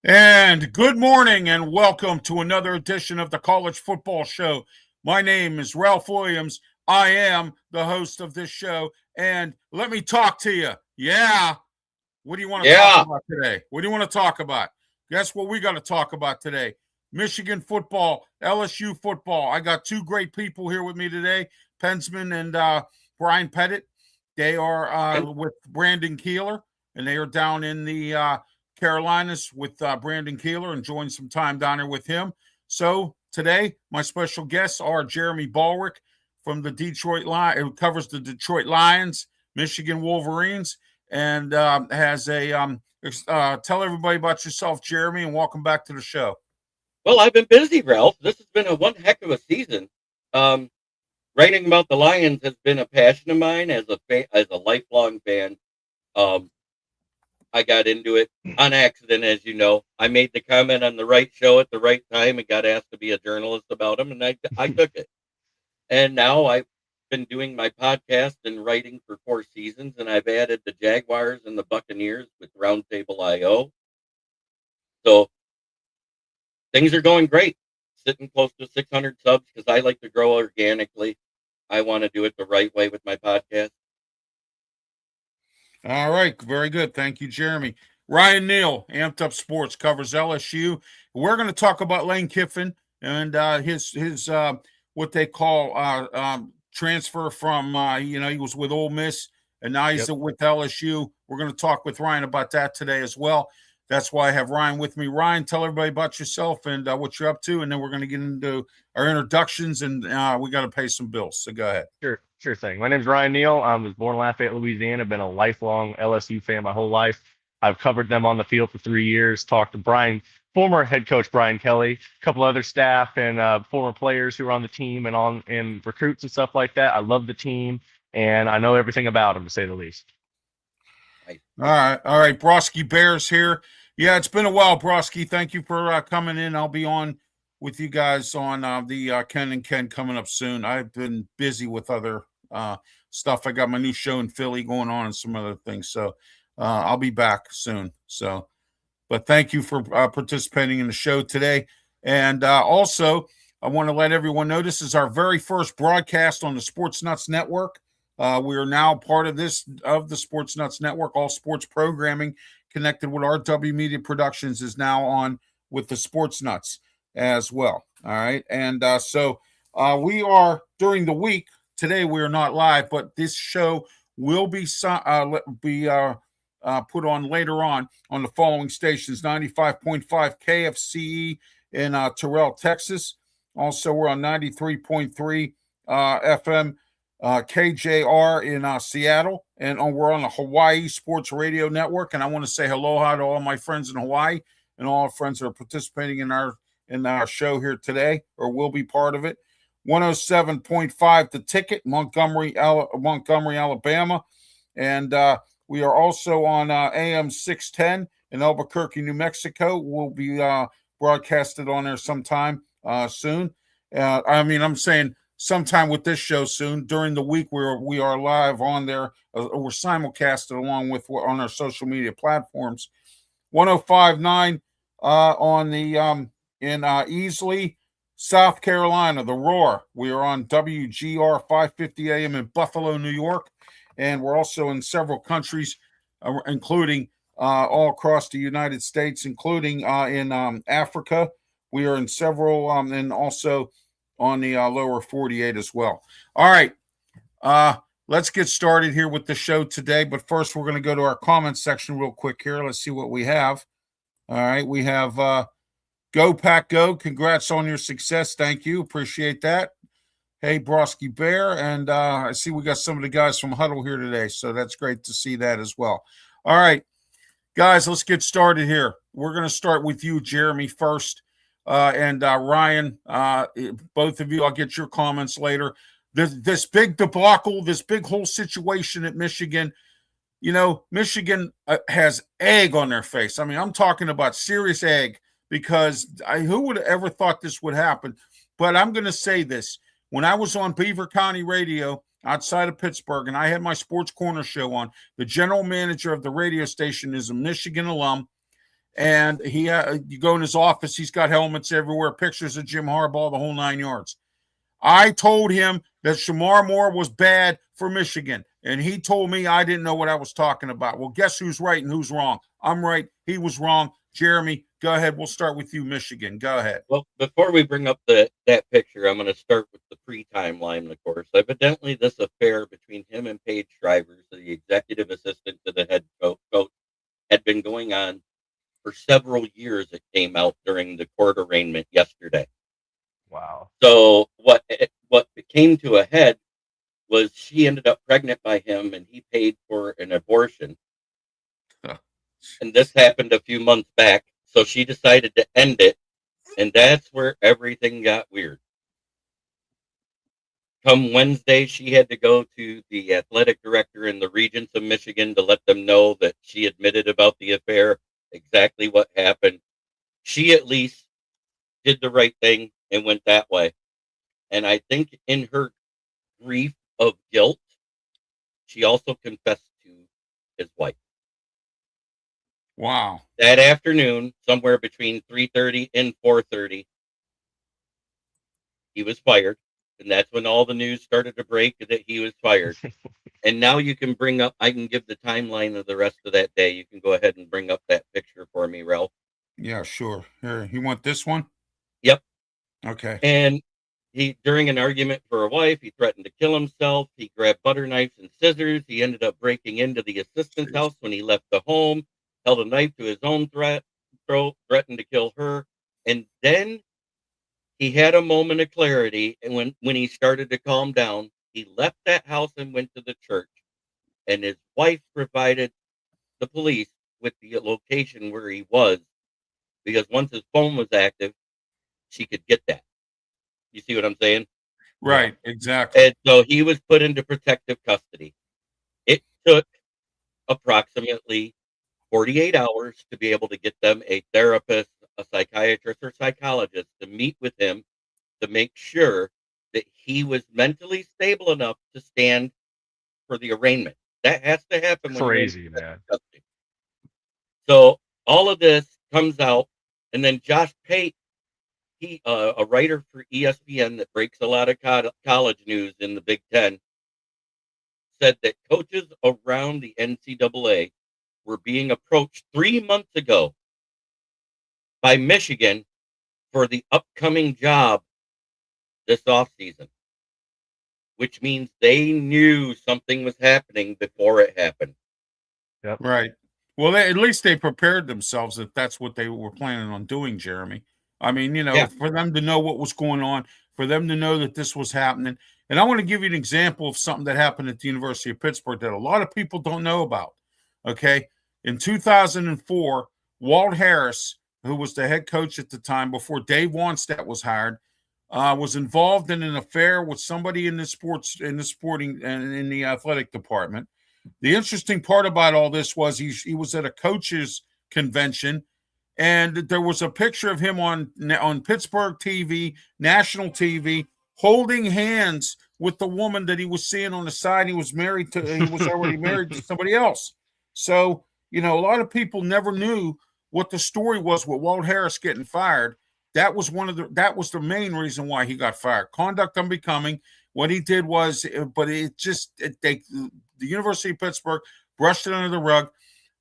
And good morning and welcome to another edition of the College Football Show. My name is Ralph Williams. I am the host of this show. And let me talk to you. Yeah. What do you want to talk about today? What do you want to talk about? Guess what we got to talk about today? Michigan football, LSU football. I got two great people here with me today, Pensman and Brian Pettit. They are with Brandon Keeler, and they are down in the Carolinas with Brandon Keeler, enjoying some time down here with him. So today, my special guests are Jeremy BALLREICH from the Detroit Lions, who covers the Detroit Lions, Michigan Wolverines, and has a tell everybody about yourself, Jeremy, and welcome back to the show. Well, I've been busy, Ralph. This has been one heck of a season. Writing about the Lions has been a passion of mine as a lifelong fan. I got into it on accident, as you know. I made the comment on the right show at the right time and got asked to be a journalist about them, and I took it. And now I've been doing my podcast and writing for 4 seasons, and I've added the Jaguars and the Buccaneers with Roundtable.io. So things are going great. Sitting close to 600 subs because I like to grow organically. I want to do it the right way with my podcast. All right, very good. Thank you, Jeremy. Ryan Neal, Amped Up Sports, covers LSU. We're going to talk about Lane Kiffin and his what they call transfer from he was with Ole Miss and now he's with LSU. We're going to talk with Ryan about that today as well. That's why I have Ryan with me. Ryan, tell everybody about yourself and what you're up to, and then we're going to get into our introductions, and we got to pay some bills. So go ahead. Sure thing. My name is Ryan Neal. I was born in Lafayette, Louisiana. Been a lifelong LSU fan my whole life. I've covered them on the field for 3 years. Talked to former head coach Brian Kelly, a couple other staff, and former players who were on the team and recruits and stuff like that. I love the team, and I know everything about them, to say the least. All right. Broski Bears here. Yeah, it's been a while, Broski. Thank you for coming in. I'll be on with you guys on the Ken and Ken coming up soon. I've been busy with other stuff. I got my new show in Philly going on and some other things. So I'll be back soon. So, but thank you for participating in the show today. And also, I want to let everyone know this is our very first broadcast on the Sports Nuts Network. We are now part of the Sports Nuts Network. All sports programming connected with RW Media Productions is now on with the Sports Nuts as well. All right. And so we are during the week. Today we are not live, but this show will be put on later on the following stations: 95.5 KFCE in Terrell, Texas. Also, we're on 93.3 FM KJR in Seattle, and we're on the Hawaii Sports Radio Network. And I want to say hello to all my friends in Hawaii and all our friends that are participating in our show here today, or will be part of it. 107.5 The Ticket, Montgomery, Alabama. And we are also on AM 610 in Albuquerque, New Mexico. We'll be broadcasted on there sometime soon. I'm saying sometime with this show soon. During the week, we are live on there. We're simulcasted along with on our social media platforms. 105.9 on the in Easley, South Carolina, the Roar. We are on WGR 550 AM in Buffalo, New York, and we're also in several countries, including all across the United States, including in Africa. We are in several, and also on the lower 48 as well. All right. Let's get started here with the show today. But first, we're going to go to our comments section real quick here. Let's see what we have. All right. We have Go Pack Go. Congrats on your success. Thank you. Appreciate that. Hey, Broski Bear. And I see we got some of the guys from Huddle here today. So that's great to see that as well. All right, guys, let's get started here. We're going to start with you, Jeremy, first. And Ryan, both of you, I'll get your comments later. This big debacle, this big whole situation at Michigan, Michigan has egg on their face. I mean, I'm talking about serious egg because who would have ever thought this would happen? But I'm going to say this. When I was on Beaver County Radio outside of Pittsburgh and I had my Sports Corner show on, the general manager of the radio station is a Michigan alum. And you go in his office, he's got helmets everywhere, pictures of Jim Harbaugh, the whole 9 yards. I told him that Shamar Moore was bad for Michigan, and he told me I didn't know what I was talking about. Well, guess who's right and who's wrong? I'm right. He was wrong. Jeremy, go ahead. We'll start with you, Michigan. Go ahead. Well, before we bring up that picture, I'm going to start with the pre-timeline, of course. Evidently, this affair between him and Paige Shriver, the executive assistant to the head coach, had been going on for several years. It came out during the court arraignment yesterday. Wow. So what came to a head was she ended up pregnant by him, and he paid for an abortion. And this happened a few months back. So she decided to end it, and that's where everything got weird. Come Wednesday, she had to go to the athletic director and the regents of Michigan to let them know that she admitted about the affair, exactly what happened. She at least did the right thing and went that way. And I think in her grief of guilt, she also confessed to his wife. Wow. That afternoon, somewhere between 3:30 and 4:30, he was fired. And that's when all the news started to break that he was fired. And now I can give the timeline of the rest of that day. You can go ahead and bring up that picture for me, Ralph. Yeah, sure. Here, you want this one? Yep. Okay. And during an argument for a wife, he threatened to kill himself. He grabbed butter knives and scissors. He ended up breaking into the assistant's house when he left the home, held a knife to his own throat, threatened to kill her. And then he had a moment of clarity. And when he started to calm down, he left that house and went to the church. And his wife provided the police with the location where he was, because once his phone was active, she could get that. You see what I'm saying? Right, exactly. And so he was put into protective custody. It took approximately 48 hours to be able to get them a therapist, a psychiatrist, or psychologist to meet with him to make sure that he was mentally stable enough to stand for the arraignment. That has to happen. Crazy, man. Custody. So all of this comes out, and then Josh Pate, he a writer for ESPN that breaks a lot of college news in the Big Ten, said that coaches around the NCAA were being approached 3 months ago by Michigan for the upcoming job this offseason, which means they knew something was happening before it happened. Yep. Right. Well, at least they prepared themselves if that's what they were planning on doing, Jeremy. I mean, for them to know what was going on, for them to know that this was happening. And I want to give you an example of something that happened at the University of Pittsburgh that a lot of people don't know about. Okay. In 2004, Walt Harris, who was the head coach at the time before Dave Wannstedt was hired, was involved in an affair with somebody in the athletic department. The interesting part about all this was he was at a coaches convention, and there was a picture of him on Pittsburgh TV, national TV, holding hands with the woman that he was seeing on the side. He was already married to somebody else. So, a lot of people never knew what the story was with Walt Harris getting fired. That was the main reason why he got fired. Conduct unbecoming. What he did was, the University of Pittsburgh brushed it under the rug.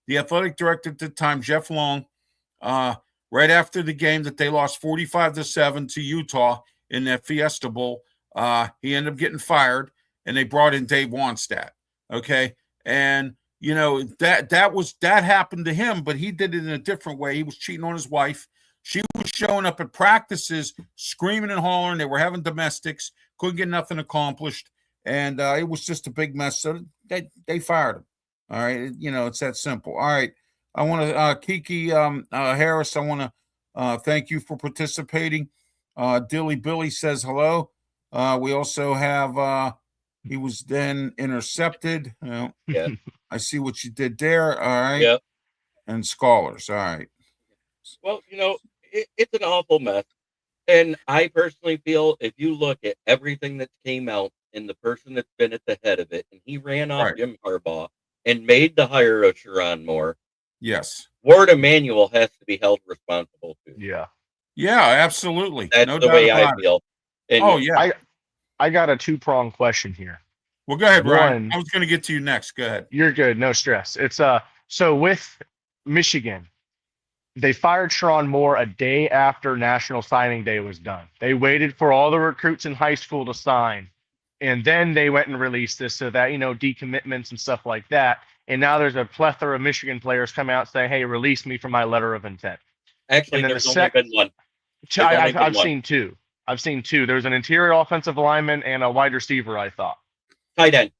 The athletic director at the time, Jeff Long, right after the game that they lost 45-7 to Utah in that Fiesta Bowl, he ended up getting fired, and they brought in Dave Wannstedt. Okay, and that happened to him, but he did it in a different way. He was cheating on his wife. She was showing up at practices, screaming and hollering. They were having domestics, couldn't get nothing accomplished, and it was just a big mess. So they fired him. All right, it's that simple. All right, I want to Kiki Harris. I want to thank you for participating. Dilly Billy says hello. We also have he was then intercepted. Yeah. I see what you did there. All right. Yep. And Scholars. All right. Well, it's an awful mess. And I personally feel if you look at everything that came out and the person that's been at the head of it, and he ran off Jim Harbaugh and made the hire of Sharon Moore. Yes. Ward Emanuel has to be held responsible too. Yeah. Yeah, absolutely. That's no the way I feel. And yeah. I got a two-pronged question here. Well, go ahead, Ryan. I was going to get to you next. Go ahead. You're good. No stress. It's so with Michigan, they fired Sharon Moore a day after National Signing Day was done. They waited for all the recruits in high school to sign, and then they went and released this so that, decommitments and stuff like that. And now there's a plethora of Michigan players come out saying, hey, release me from my letter of intent. Actually, there's only been one. I've seen two. There's an interior offensive lineman and a wide receiver, I thought. Tight end,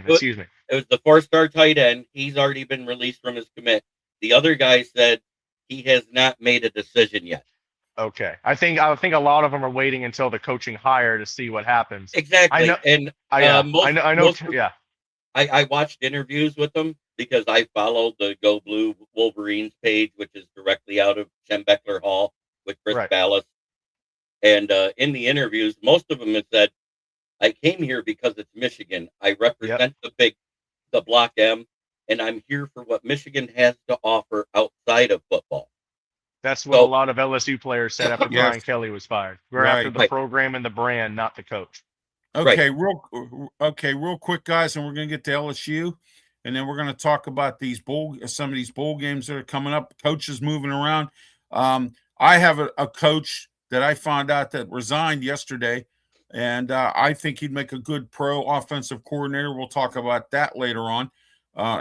excuse me. It was the 4-star tight end. He's already been released from his commit. The other guy said he has not made a decision yet. Okay. I think a lot of them are waiting until the coaching hire to see what happens. Exactly. I watched interviews with them because I followed the Go Blue Wolverines page, which is directly out of Schembechler Hall with Chris Ballas. And in the interviews, most of them have said, I came here because it's Michigan. I represent the Block M, and I'm here for what Michigan has to offer outside of football. That's what a lot of LSU players said after Brian Kelly was fired. We're after the program and the brand, not the coach. Okay, real quick, guys, and we're going to get to LSU, and then we're going to talk about some of these bowl games that are coming up. Coaches moving around. I have a coach that I found out that resigned yesterday, and I think he'd make a good pro offensive coordinator. We'll talk about that later on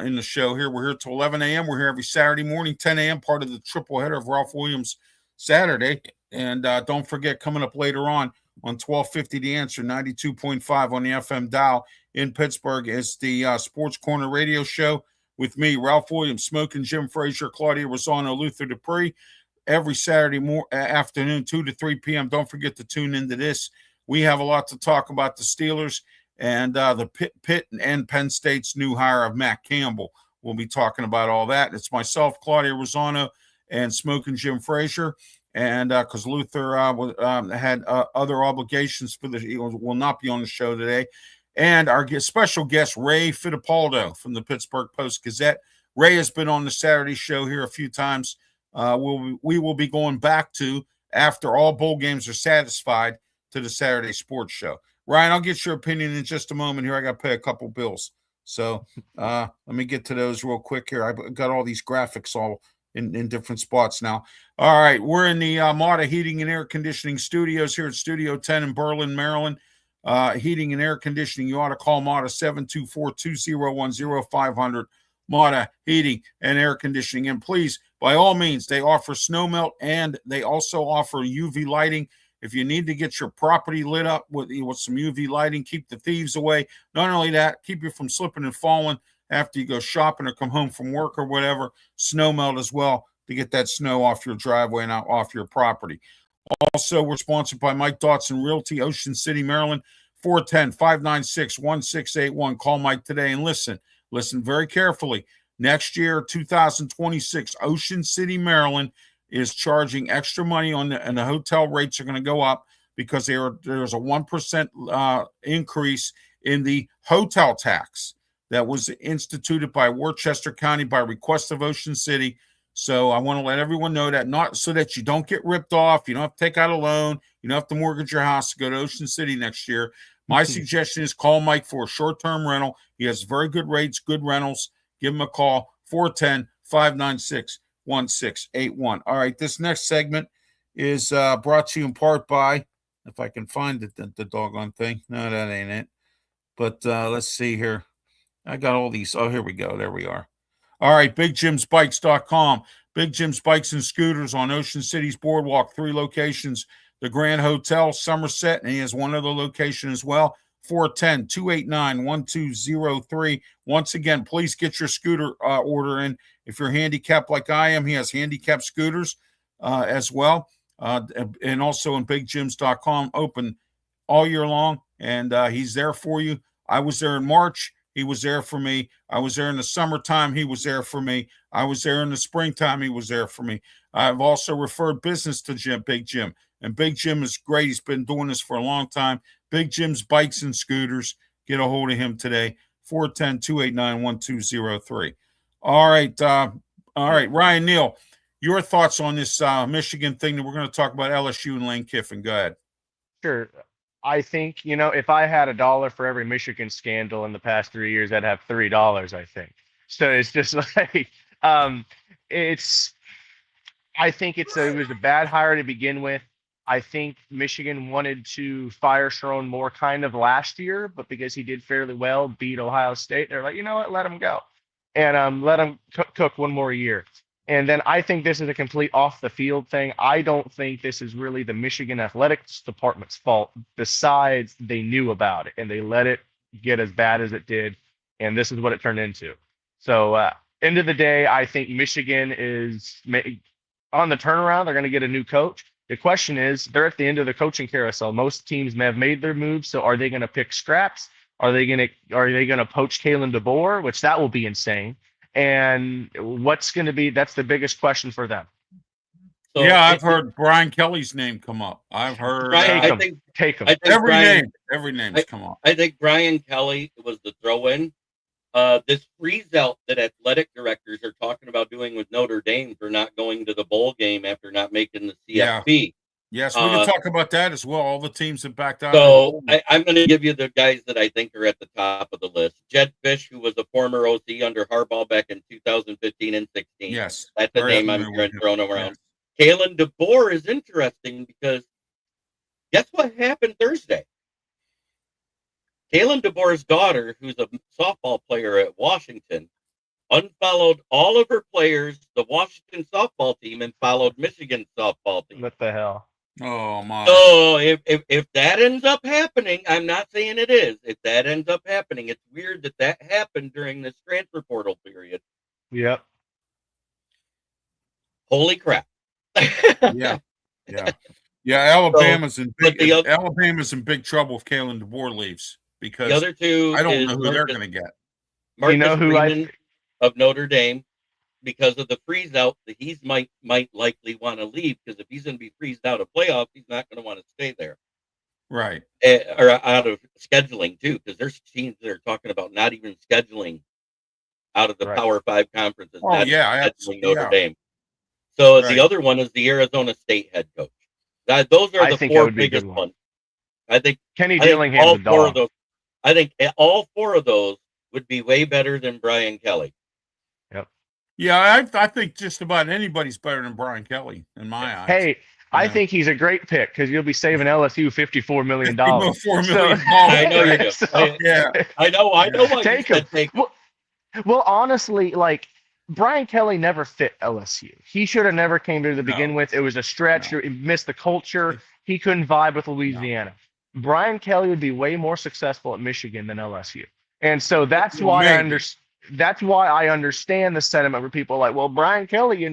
in the show here. We're here till 11 a.m. We're here every Saturday morning, 10 a.m., part of the triple header of Ralph Williams Saturday. And don't forget, coming up later on 1250 The Answer, 92.5 on the FM dial in Pittsburgh is the Sports Corner radio show with me, Ralph Williams, Smoking Jim Frazier, Claudia Rosano, Luther Dupree, every Saturday afternoon, 2 to 3 p.m. Don't forget to tune into this. We have a lot to talk about the Steelers and the Pitt and Penn State's new hire of Matt Campbell. We'll be talking about all that. It's myself, Claudia Rosano, and Smoking Jim Frazier. And because Luther had other obligations he will not be on the show today. And our special guest, Ray Fittipaldo from the Pittsburgh Post-Gazette. Ray has been on the Saturday show here a few times. We will be going back to, after all bowl games are satisfied, to the Saturday sports show. Ryan, I'll get your opinion in just a moment here. I got to pay a couple bills. So let me get to those real quick here. I've got all these graphics all in different spots now. All right, we're in the Mata Heating and Air Conditioning Studios here at Studio 10 in Berlin, Maryland. Heating and air conditioning, you ought to call Mata 724-2010-500. Mata Heating and Air Conditioning. And please, by all means, they offer snow melt and they also offer UV lighting. If you need to get your property lit up with some UV lighting, keep the thieves away. Not only that, keep you from slipping and falling after you go shopping or come home from work or whatever. Snow melt as well to get that snow off your driveway and off your property. Also, we're sponsored by Mike Dotson Realty, Ocean City, Maryland, 410-596-1681. Call Mike today and listen very carefully. Next year, 2026, Ocean City, Maryland is charging extra money and the hotel rates are going to go up because there's a 1% increase in the hotel tax that was instituted by Worcester County by request of Ocean City. So I want to let everyone know that, not so that you don't get ripped off. You don't have to take out a loan. You don't have to mortgage your house to go to Ocean City next year. My suggestion is call Mike for a short-term rental. He has very good rates, good rentals. Give him a call, 410-596-1681. All right, this next segment is brought to you in part by, if I can find it, the doggone thing. No, that ain't it. But let's see here. I got all these. Oh, here we go. There we are. All right, BigJimsBikes.com. Big Jim's Bikes and Scooters on Ocean City's Boardwalk, 3 locations. The Grand Hotel, Somerset, and he has one other location as well, 410-289-1203. Once again, please get your scooter order in. If you're handicapped like I am, he has handicapped scooters as well. And also on BigJims.com, open all year long, and he's there for you. I was there in March. He was there for me. I was there in the summertime. He was there for me. I was there in the springtime. He was there for me. I've also referred business to Big Jim. And Big Jim is great. He's been doing this for a long time. Big Jim's Bikes and Scooters. Get a hold of him today. 410-289-1203. All right. Ryan Neal, your thoughts on this Michigan thing that we're going to talk about, LSU and Lane Kiffin. Go ahead. Sure. I think, if I had $1 for every Michigan scandal in the past 3 years, I'd have $3, I think. So it's just like, I think it was a bad hire to begin with. I think Michigan wanted to fire Sharon Moore kind of last year, but because he did fairly well, beat Ohio State, they're like, you know what, let him go. And let him cook one more year. And then I think this is a complete off the field thing. I don't think this is really the Michigan athletics department's fault. Besides, they knew about it and they let it get as bad as it did. And this is what it turned into. So end of the day, I think Michigan is on the turnaround. They're going to get a new coach. The question is, they're at the end of the coaching carousel. Most teams may have made their moves. So are they going to pick scraps? Are they going to poach Kalen DeBoer, which that will be insane? And what's going to be, that's the biggest question for them. So yeah, I've heard Brian Kelly's name come up. I've heard take him. Every name's come up. I think Brian Kelly was the throw-in. This freeze-out that athletic directors are talking about doing with Notre Dame for not going to the bowl game after not making the CFP. Yes, we can talk about that as well. All the teams have backed out. So I'm going to give you the guys that I think are at the top of the list. Jed Fish, who was a former OC under Harbaugh back in 2015 and 16. Yes. That's the name I'm throwing around. Yes. Kalen DeBoer is interesting because guess what happened Thursday? Kalen DeBoer's daughter, who's a softball player at Washington, unfollowed all of her players, the Washington softball team, and followed Michigan softball team. What the hell? Oh my! So if that ends up happening, I'm not saying it is. If that ends up happening, it's weird that happened during this transfer portal period. Yep. Holy crap! Yeah. Alabama's in big trouble if Kalen DeBoer leaves because the other two. I don't know who they're going to get. Marcus Freeman of Notre Dame. Because of the freeze out, that he's might likely want to leave because if he's going to be freezed out of playoffs, he's not going to want to stay there. Right. Or out of scheduling too, because there's teams that are talking about not even scheduling out of the Power 5 conferences. Oh yeah, Notre Dame. So the other one is the Arizona State head coach. Those are the 4 biggest ones. I think Kenny Dillingham's a dog. I think all 4 of those would be way better than Brian Kelly. Yeah, I think just about anybody's better than Brian Kelly in my eyes. Hey, I think he's a great pick because you'll be saving LSU $54 million. $54 million. I know you do. I know why take him. Well, honestly, like Brian Kelly never fit LSU. He should have never came here to begin with. It was a stretch. He missed the culture. He couldn't vibe with Louisiana. Brian Kelly would be way more successful at Michigan than LSU. And so that's why I understand the sentiment where people are like, well, Brian Kelly,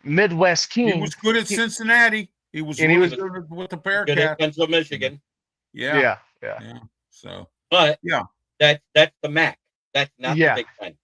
Midwest King. He was good at Cincinnati. He was And he really was good with the Good at Bearcats. Central Michigan. Yeah. yeah. So, But yeah. that's the MAC. That's not the Yeah. Big Ten.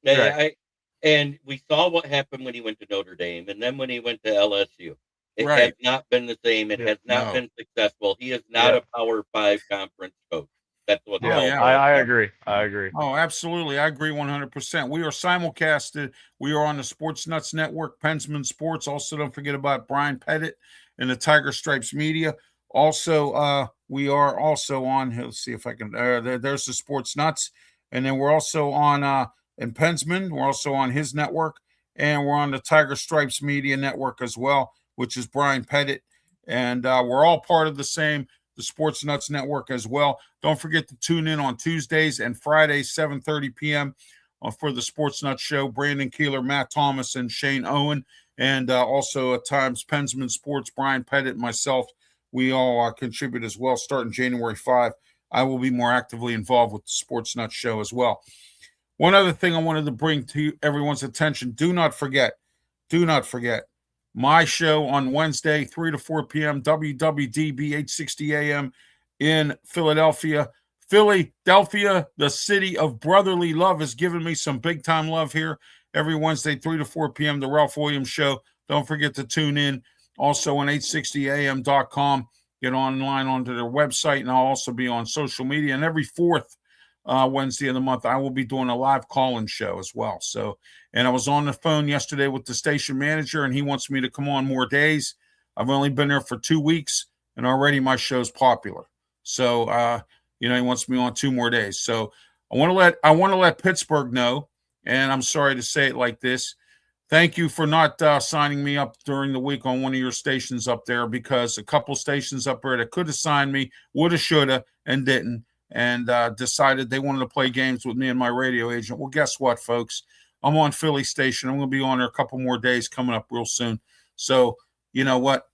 Right. And we saw what happened when he went to Notre Dame, and then when he went to LSU. It has Right. not been the same. It Yeah. has not No. been successful. He is not a Power 5 conference coach. That's what Yeah, yeah. I agree. I agree. Oh, absolutely. I agree 100%. We are simulcasted. We are on the Sports Nuts Network, Pensman Sports. Also, don't forget about Brian Pettit and the Tiger Stripes Media. Also, we are also on, let's see if I can, there's the Sports Nuts. And then we're also on, in Pensman, we're also on his network. And we're on the Tiger Stripes Media Network as well, which is Brian Pettit. And we're all part of the Sports Nuts Network as well. Don't forget to tune in on Tuesdays and Fridays, 7:30 p.m. For the Sports Nuts Show. Brandon Keeler, Matt Thomas, and Shane Owen. And also at times Pensman Sports, Brian Pettit, myself, we all contribute as well. Starting January 5, I will be more actively involved with the Sports Nuts Show as well. One other thing I wanted to bring to everyone's attention, do not forget, my show on Wednesday, 3 to 4 p.m., WWDB 860 AM in Philadelphia. Philadelphia, the city of brotherly love, has given me some big-time love here every Wednesday, 3 to 4 p.m., the Ralph Williams Show. Don't forget to tune in. Also on 860am.com. Get online onto their website, and I'll also be on social media. And every fourth Wednesday of the month, I will be doing a live call-in show as well. So, and I was on the phone yesterday with the station manager, and he wants me to come on more days. I've only been there for 2 weeks, and already my show's popular. So, he wants me on 2 more days. So I want to let Pittsburgh know, and I'm sorry to say it like this. Thank you for not signing me up during the week on one of your stations up there, because a couple stations up there that could have signed me, woulda, shoulda, and didn't, and decided they wanted to play games with me and my radio agent. Well, guess what, folks? I'm on Philly station. I'm going to be on there a couple more days coming up real soon. So, you know what?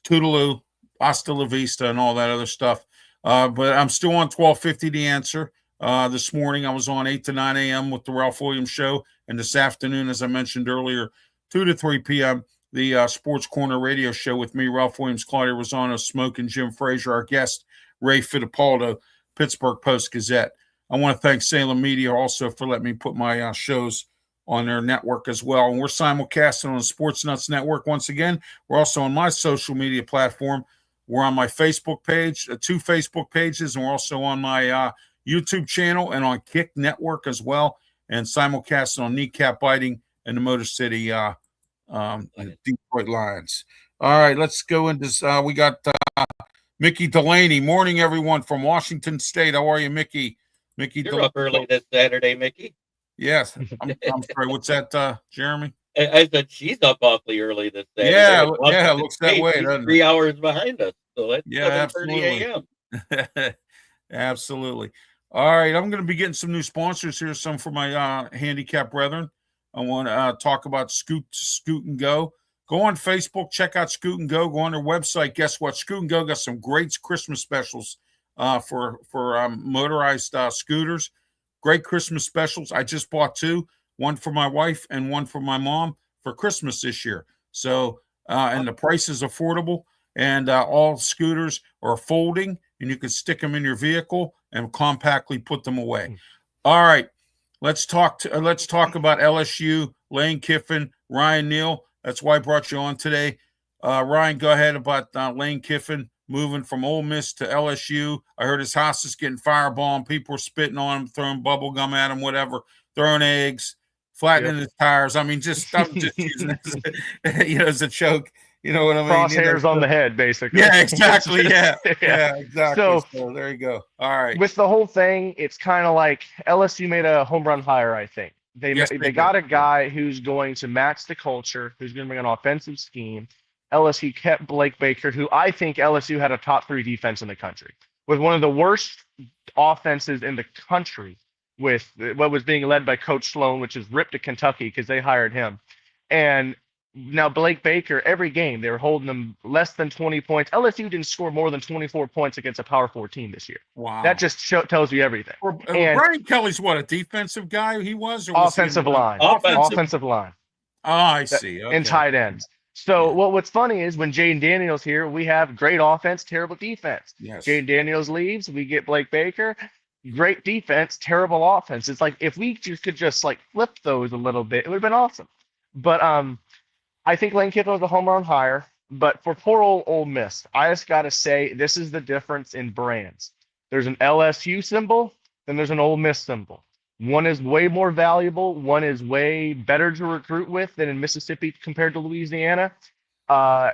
Toodaloo, hasta la vista, and all that other stuff. But I'm still on 1250 The Answer. This morning I was on 8 to 9 a.m. with the Ralph Williams Show. And this afternoon, as I mentioned earlier, 2 to 3 p.m., the Sports Corner radio show with me, Ralph Williams, Claudia Rosano, Smoke, and Jim Frazier. Our guest, Ray Fittipaldo, Pittsburgh Post-Gazette. I want to thank Salem Media also for letting me put my shows on their network as well. And we're simulcasting on the Sports Nuts Network once again. We're also on my social media platform. We're on my Facebook page, 2 Facebook pages, and we're also on my YouTube channel and on Kick Network as well, and simulcast on Kneecap Biting and the Motor City Detroit Lions. All right, let's go into we got Mickey Delaney. Morning, everyone, from Washington State. How are you, Mickey? Mickey, you're up early this Saturday, Mickey. Yes, I'm sorry. What's that, Jeremy? I said she's up awfully early this Saturday. Yeah, it looks that way. She's 3 hours behind us, so it's 7:30 a.m. Absolutely. All right, I'm going to be getting some new sponsors here, some for my handicap brethren. I want to talk about Scoot and Go. Go on Facebook, check out Scoot and Go. Go on their website. Guess what? Scoot and Go got some great Christmas specials for motorized scooters. Great Christmas specials. I just bought 2, one for my wife and one for my mom for Christmas this year. So, and the price is affordable, and all scooters are folding, and you can stick them in your vehicle and compactly put them away. All right, let's talk about LSU, Lane Kiffin, Ryan Neal. That's why I brought you on today. Ryan, go ahead about Lane Kiffin moving from Ole Miss to LSU. I heard his house is getting firebombed. People are spitting on him, throwing bubble gum at him, whatever, throwing eggs, flattening his tires. I mean, I'm just using it as a joke. You know what I mean? Crosshairs on the head, basically. Yeah, exactly. Yeah, exactly. So there you go. All right. With the whole thing, it's kind of like LSU made a home run hire, I think. They got a guy who's going to match the culture, who's going to bring an offensive scheme. LSU kept Blake Baker, who I think LSU had a top 3 defense in the country, with one of the worst offenses in the country, with what was being led by Coach Sloan, which is ripped to Kentucky because they hired him. And now Blake Baker, every game, they were holding them less than 20 points. LSU didn't score more than 24 points against a Power 4 team this year. Wow. That just tells you everything. And Brian Kelly's what, a defensive guy he was? Or offensive line. Offensive line. Oh, I see. Okay. And tight ends. So Yeah. what's funny is when Jaden Daniels here, we have great offense, terrible defense. Yes. Jaden Daniels leaves, we get Blake Baker, great defense, terrible offense. It's like if we could just like flip those a little bit, it would have been awesome. But I think Lane Kiffin was a home run higher. But for poor old Ole Miss, I just got to say this is the difference in brands. There's an LSU symbol, then there's an Ole Miss symbol. One is way more valuable. One is way better to recruit with than in Mississippi compared to Louisiana.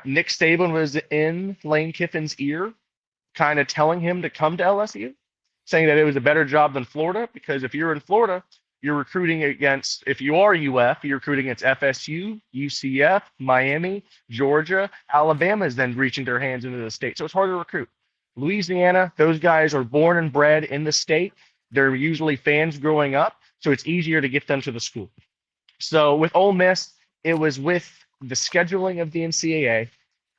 Nick Saban was in Lane Kiffin's ear, kind of telling him to come to LSU, saying that it was a better job than Florida because if you're in Florida, you're recruiting against, if you are UF, you're recruiting against FSU, UCF, Miami, Georgia, Alabama is then reaching their hands into the state. So it's hard to recruit. Louisiana, those guys are born and bred in the state. They're usually fans growing up, so it's easier to get them to the school. So with Ole Miss, it was with the scheduling of the NCAA.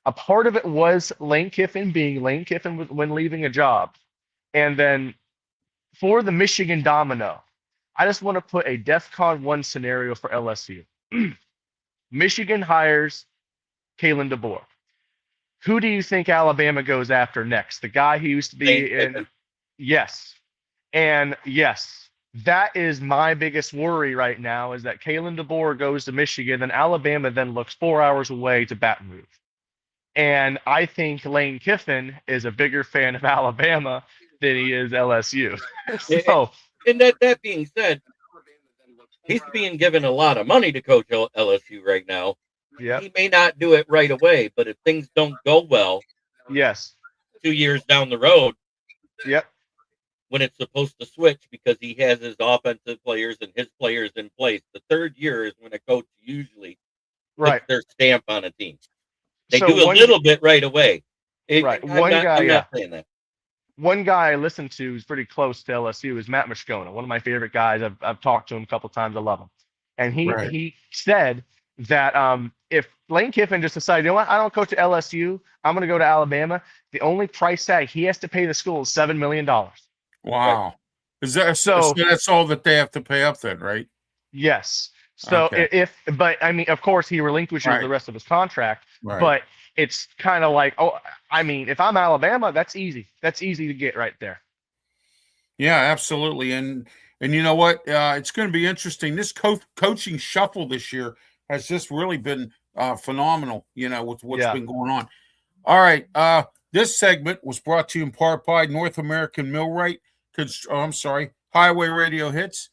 A part of it was Lane Kiffin being Lane Kiffin when leaving a job. And then for the Michigan domino, I just want to put a DEFCON 1 scenario for LSU. Michigan hires Kalen DeBoer. Who do you think Alabama goes after next? The guy who used to be in. Yes. And yes, that is my biggest worry right now is that Kalen DeBoer goes to Michigan, and Alabama then looks 4 hours away to Baton Rouge. And I think Lane Kiffin is a bigger fan of Alabama than he is LSU. So, and that being said, he's being given a lot of money to coach LSU right now. yeah, He may not do it right away, but if things don't go well, yes, 2 years down the road, yep, when it's supposed to switch because he has his offensive players and his players in place, the third year is when a coach usually right. puts their stamp on a team. They So do a little bit right away. Right. I'm not saying that. One guy I listened to who's pretty close to LSU is Matt Moscona, one of my favorite guys. I've talked to him a couple times. I love him. And he said that if Lane Kiffin just decided, you know what, I don't coach at LSU, I'm going to go to Alabama, the only price tag he has to pay the school is $7 million. Wow. Right. Is that so that's all that they have to pay up then, right? Yes. So okay. But I mean, of course, he relinquishes the rest of his contract. Right. But it's kind of like, oh, I mean, if I'm Alabama, that's easy. That's easy to get right there. Yeah, absolutely. And you know what? It's going to be interesting. This coaching shuffle this year has just really been phenomenal, you know, with what's been going on. All right. This segment was brought to you in part by North American Millwright. Highway Radio Hits.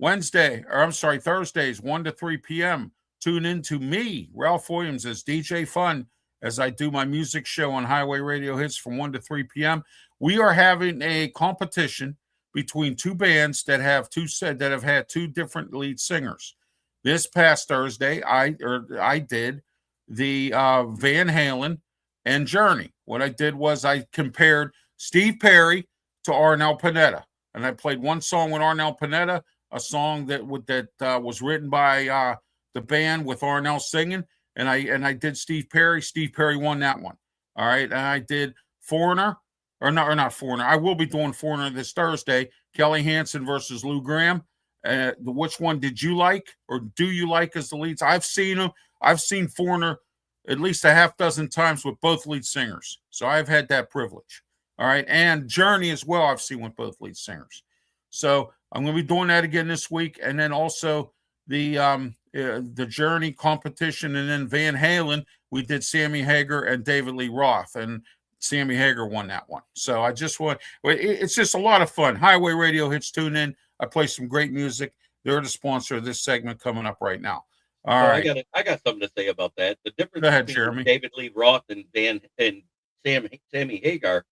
Thursdays, 1 to 3 p.m. Tune in to me, Ralph Williams, as DJ Fun, as I do my music show on Highway Radio Hits from 1 to 3 p.m. We are having a competition between two bands that have had two different lead singers. This past Thursday, I did the Van Halen and Journey. What I did was I compared Steve Perry to Arnel Pineda, and I played one song with Arnel Pineda, a song that was written by the band with Arnel singing, and I did Steve Perry. Steve Perry won that one. All right, and I did Foreigner, or not Foreigner. I will be doing Foreigner this Thursday. Kelly Hansen versus Lou Graham. Which one did you like, or do you like as the leads? I've seen them. I've seen Foreigner at least a half dozen times with both lead singers, so I've had that privilege. All right, and Journey as well, I've seen with both lead singers. So I'm going to be doing that again this week, and then also the Journey competition, and then Van Halen, we did Sammy Hagar and David Lee Roth, and Sammy Hagar won that one. So it's just a lot of fun. Highway Radio Hits, tune in. I play some great music. They're the sponsor of this segment coming up right now. All right. I got something to say about that. The difference between Jeremy. David Lee Roth and Sammy Hagar.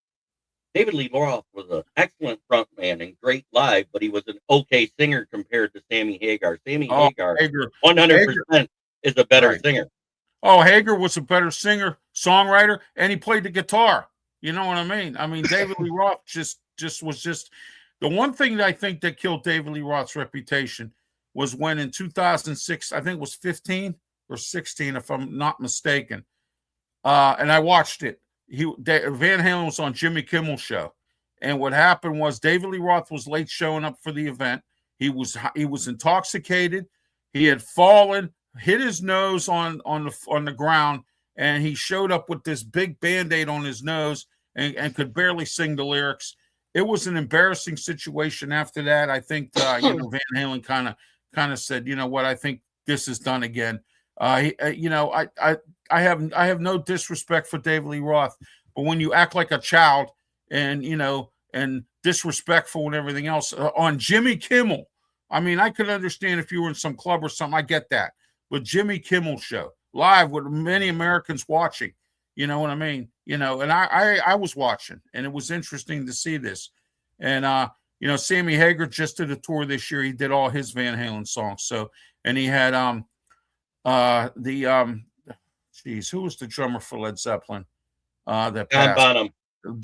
David Lee Roth was an excellent frontman and great live, but he was an okay singer compared to Sammy Hagar. Sammy Hagar, 100% is a better singer. Oh, Hagar was a better singer, songwriter, and he played the guitar. You know what I mean? I mean, David Lee Roth just was the one thing that I think that killed David Lee Roth's reputation was when in 2006, I think it was 15 or 16, if I'm not mistaken, and I watched it. Van Halen was on Jimmy Kimmel's show, and what happened was David Lee Roth was late showing up for the event. He was intoxicated. He had fallen. hit his nose on the ground, and he showed up with this big Band-Aid on his nose and could barely sing the lyrics. It was an embarrassing situation after that. I think Van Halen kind of said, you know what, I think this is done again. I have no disrespect for David Lee Roth, but when you act like a child and and disrespectful and everything else on Jimmy Kimmel, I mean, I could understand if you were in some club or something. I get that, but Jimmy Kimmel show live with many Americans watching, you know what I mean? And I was watching, and it was interesting to see this. And Sammy Hagar just did a tour this year. He did all his Van Halen songs. So, and he had who was the drummer for Led Zeppelin? That John passed.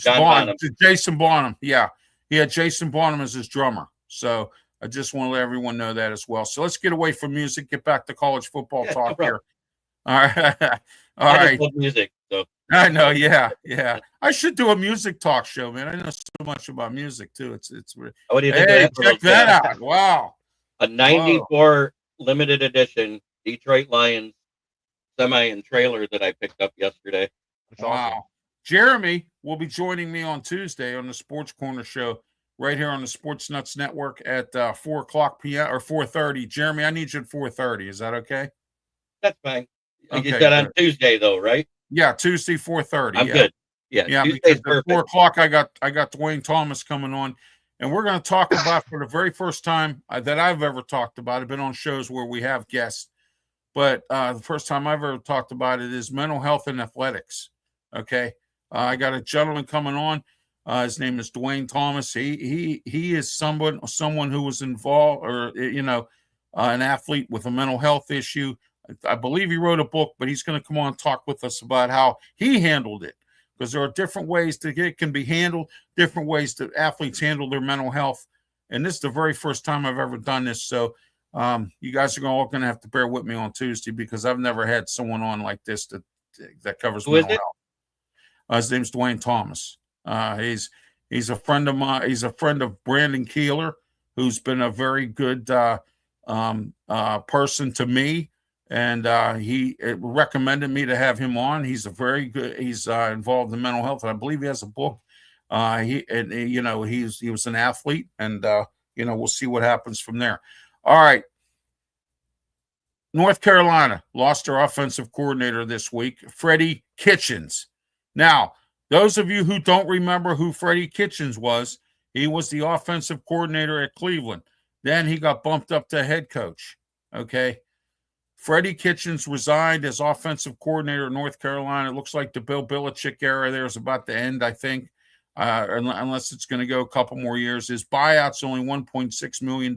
Bonham. Jason Bonham. Yeah, he had Jason Bonham as his drummer. So I just want to let everyone know that as well. So let's get away from music, get back to college football talk here. All right. All right. I love music. So I know. Yeah. I should do a music talk show, man. I know so much about music too. It's what do you think? Hey, check that out. Wow. A 94 limited edition Detroit Lions semi and trailer that I picked up yesterday. That's awesome. Jeremy will be joining me on Tuesday on the Sports Corner show right here on the Sports Nuts Network at 4:00 p.m. or 4:30. Jeremy, I need you at 4:30. Is that okay? That's fine. Okay, you said on Tuesday though, right? Yeah, Tuesday 4:30. I'm good. Yeah, because at 4:00 I got Dwayne Thomas coming on, and we're going to talk about for the very first time that I've ever talked about. I've been on shows where we have guests, but the first time I've ever talked about it is mental health and athletics. Okay, I got a gentleman coming on. His name is Dwayne Thomas. He is someone who was involved, or an athlete with a mental health issue. I believe he wrote a book, but he's going to come on and talk with us about how he handled it, because there are different ways that it can be handled, different ways that athletes handle their mental health. And this is the very first time I've ever done this. So you guys are all going to have to bear with me on Tuesday, because I've never had someone on like this that covers mental health. His name's Dwayne Thomas. He's a friend of mine. He's a friend of Brandon Keeler, who's been a very good person to me. And he recommended me to have him on. He's involved in mental health, and I believe he has a book. He was an athlete, and we'll see what happens from there. All right. North Carolina lost their offensive coordinator this week, Freddie Kitchens. Now, those of you who don't remember who Freddie Kitchens was, he was the offensive coordinator at Cleveland. Then he got bumped up to head coach. Okay. Freddie Kitchens resigned as offensive coordinator in North Carolina. It looks like the Bill Belichick era there is about to end, I think, unless it's going to go a couple more years. His buyout's only $1.6 million.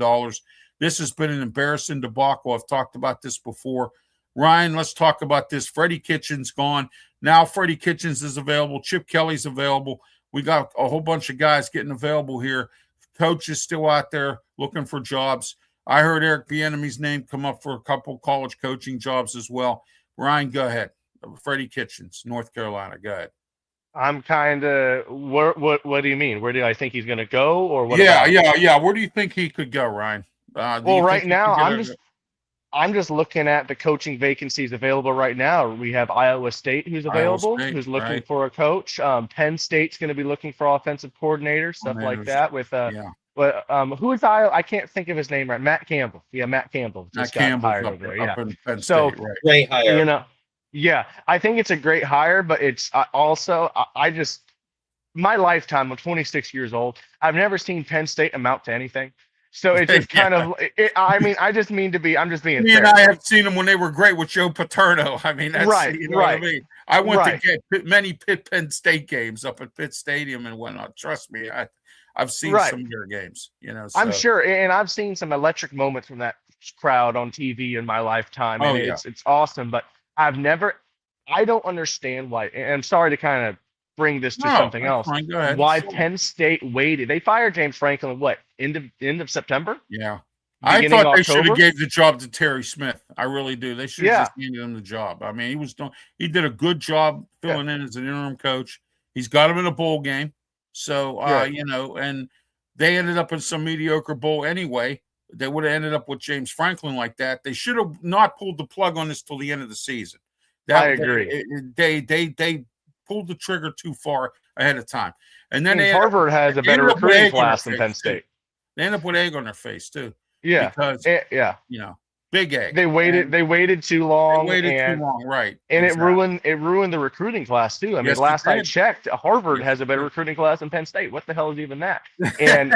This has been an embarrassing debacle. I've talked about this before. Ryan, let's talk about this. Freddie Kitchens gone. Now Freddie Kitchens is available. Chip Kelly's available. We got a whole bunch of guys getting available here. Coach is still out there looking for jobs. I heard Eric Bieniemy's name come up for a couple college coaching jobs as well. Ryan, go ahead. Freddie Kitchens, North Carolina. Go ahead. I'm kind of what do you mean? Where do I think he's going to go, or what? Yeah. Where do you think he could go, Ryan? Well, right now I'm just looking at the coaching vacancies available right now. We have Iowa State who's available, who's looking for a coach. Penn State's going to be looking for offensive coordinators, stuff like that. With But who is Iowa? I can't think of his name right. Matt Campbell. Yeah, Matt Campbell just got hired over there. Yeah. In Penn State, so great hire. Yeah, I think it's a great hire, but it's also my lifetime. I'm 26 years old. I've never seen Penn State amount to anything. So it's just kind of. I just mean to be. I'm just being. Me and I have seen them when they were great with Joe Paterno. I mean, that's right. What I mean. I went to get many Penn State games up at Pitt Stadium and whatnot. Trust me, I've seen some of your games. So. I'm sure, and I've seen some electric moments from that crowd on TV in my lifetime, and it's awesome. But I don't understand why. And I'm sorry to kind of bring this to something else. Fine, go ahead. Why Penn State waited? They fired James Franklin end of September? Yeah. I thought they should have gave the job to Terry Smith. I really do. They should have just handed him the job. I mean, he did a good job filling in as an interim coach. He's got him in a bowl game. So, and they ended up in some mediocre bowl anyway. they would have ended up with James Franklin like that. They should have not pulled the plug on this till the end of the season. I agree. They pulled the trigger too far ahead of time. And then Harvard has a better recruiting class than Penn State. They end up with egg on their face too. Yeah, because big egg. They waited too long. Right? And exactly. it ruined the recruiting class too. I mean, last I checked, Harvard has a better recruiting class than Penn State. What the hell is even that? And